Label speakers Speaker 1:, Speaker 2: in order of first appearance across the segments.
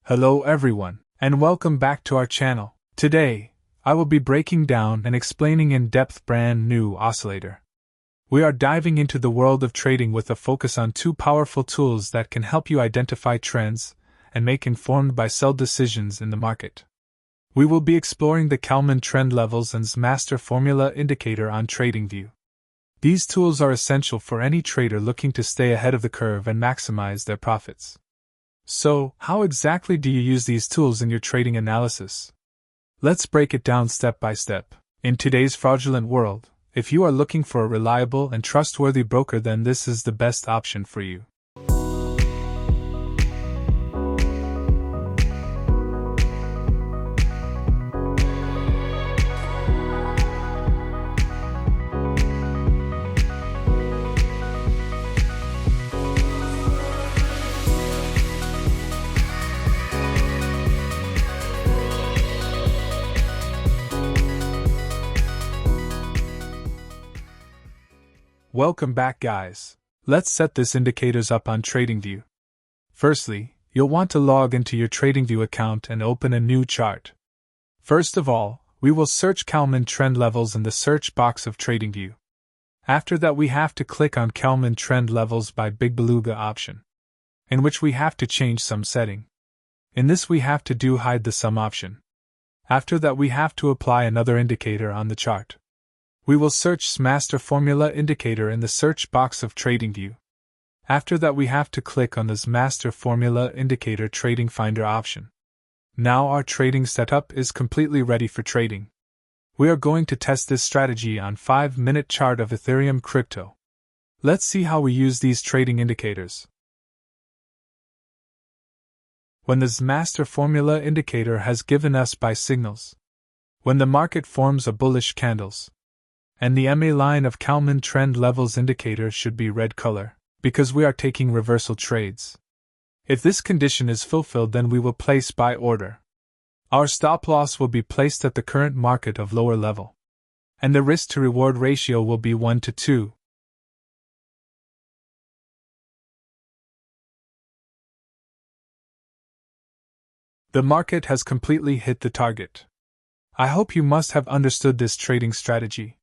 Speaker 1: Hello everyone, and welcome back to our channel. Today, I will be breaking down and explaining in depth brand new oscillator. We are diving into the world of trading with a focus on two powerful tools that can help you identify trends and make informed buy-sell decisions in the market. We will be exploring the Kalman trend levels and master formula indicator on TradingView. These tools are essential for any trader looking to stay ahead of the curve and maximize their profits. So, how exactly do you use these tools in your trading analysis? Let's break it down step by step. In today's fraudulent world, if you are looking for a reliable and trustworthy broker, then this is the best option for you. Welcome back, guys. Let's set this indicators up on TradingView. Firstly, you'll want to log into your TradingView account and open a new chart. First of all, we will search Kalman trend levels in the search box of TradingView. After that, we have to click on Kalman trend levels by Big Beluga option, in which we have to change some setting. In this, we have to do hide the sum option. After that, we have to apply another indicator on the chart. We will search Master Formula Indicator in the search box of TradingView. After that, we have to click on this Master Formula Indicator Trading Finder option. Now our trading setup is completely ready for trading. We are going to test this strategy on 5-minute chart of Ethereum crypto. Let's see how we use these trading indicators. When this Master Formula Indicator has given us buy signals, when the market forms a bullish candles, and the MA line of Kalman trend levels indicator should be red color, because we are taking reversal trades. If this condition is fulfilled, then we will place buy order. Our stop loss will be placed at the current market of lower level, and the risk to reward ratio will be 1:2. The market has completely hit the target. I hope you must have understood this trading strategy.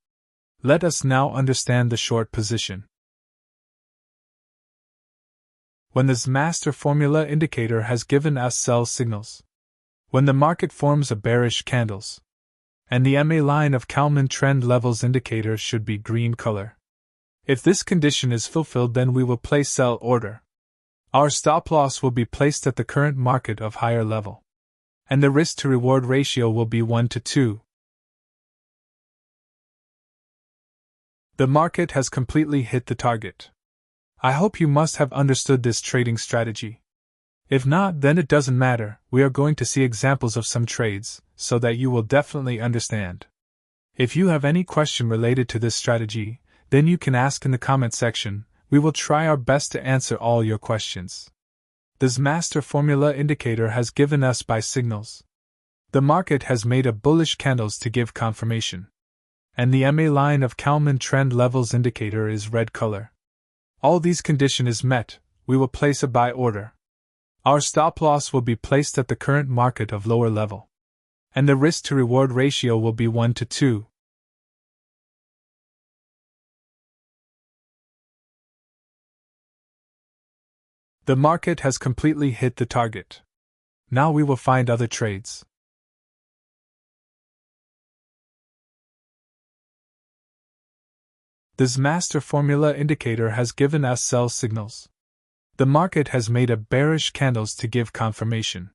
Speaker 1: Let us now understand the short position. When this Master Formula Indicator has given us sell signals, when the market forms a bearish candles, and the MA line of Kalman trend levels indicator should be green color. If this condition is fulfilled, then we will place sell order. Our stop loss will be placed at the current market of higher level, and the risk to reward ratio will be 1:2. The market has completely hit the target. I hope you must have understood this trading strategy. If not, then it doesn't matter. We are going to see examples of some trades, so that you will definitely understand. If you have any question related to this strategy, then you can ask in the comment section. We will try our best to answer all your questions. This Master Formula Indicator has given us buy signals. The market has made a bullish candles to give confirmation, and the MA line of Kalman trend levels indicator is red color. All these condition is met, we will place a buy order. Our stop loss will be placed at the current market of lower level, and the risk to reward ratio will be 1:2. The market has completely hit the target. Now we will find other trades. This Master Formula Indicator has given us sell signals. The market has made a bearish candles to give confirmation,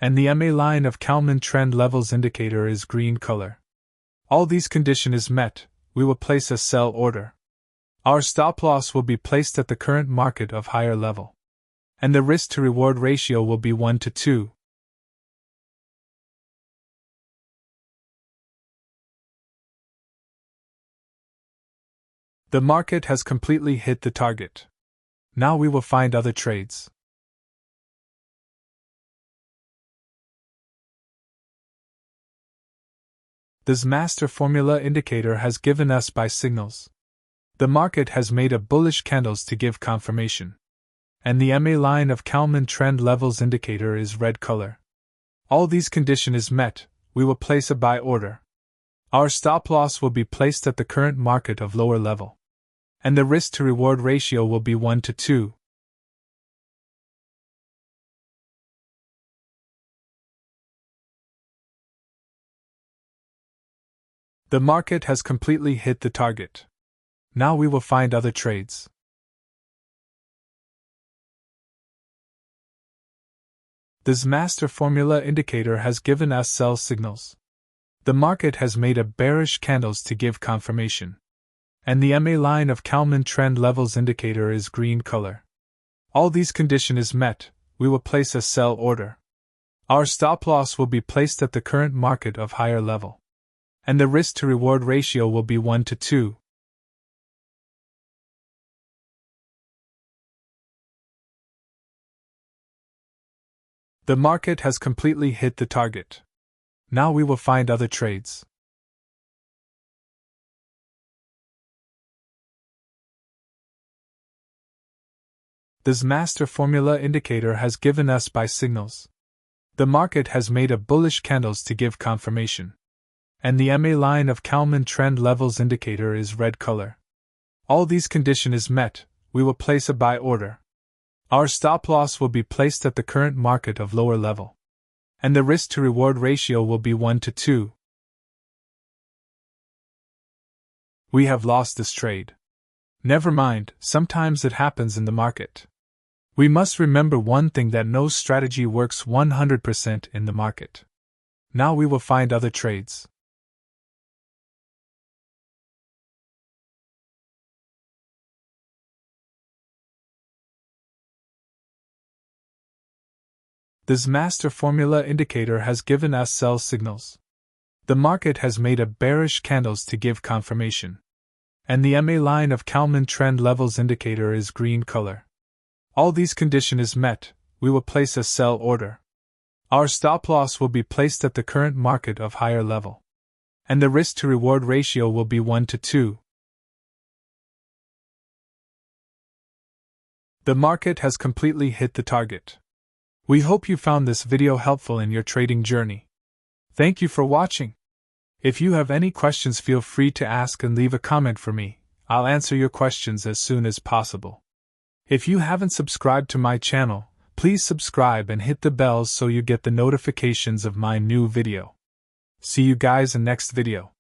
Speaker 1: and the MA line of Kalman trend levels indicator is green color. All these condition is met, we will place a sell order. Our stop loss will be placed at the current market of higher level, and the risk to reward ratio will be 1:2. The market has completely hit the target. Now we will find other trades. This Master Formula Indicator has given us buy signals. The market has made a bullish candles to give confirmation, and the MA line of Kalman trend levels indicator is red color. All these condition is met, we will place a buy order. Our stop loss will be placed at the current market of lower level, and the risk to reward ratio will be 1 to 2. The market has completely hit the target. Now we will find other trades. This master formula indicator has given us sell signals. The market has made a bearish candles to give confirmation, and the MA line of Kalman trend levels indicator is green color. All these condition is met, we will place a sell order. Our stop loss will be placed at the current market of higher level, and the risk to reward ratio will be 1 to 2. The market has completely hit the target. Now we will find other trades. This master formula indicator has given us buy signals. The market has made a bullish candles to give confirmation, and the MA line of Kalman trend levels indicator is red color. All these condition is met, we will place a buy order. Our stop loss will be placed at the current market of lower level, and the risk to reward ratio will be 1 to 2. We have lost this trade. Never mind, sometimes it happens in the market. We must remember one thing, that no strategy works 100% in the market. Now we will find other trades. This master formula indicator has given us sell signals. The market has made a bearish candles to give confirmation, and the MA line of Kalman trend levels indicator is green color. All these condition is met, we will place a sell order. Our stop loss will be placed at the current market of higher level, and the risk to reward ratio will be 1 to 2. The market has completely hit the target. We hope you found this video helpful in your trading journey. Thank you for watching. If you have any questions, feel free to ask and leave a comment for me. I'll answer your questions as soon as possible. If you haven't subscribed to my channel, please subscribe and hit the bell so you get the notifications of my new video. See you guys in next video.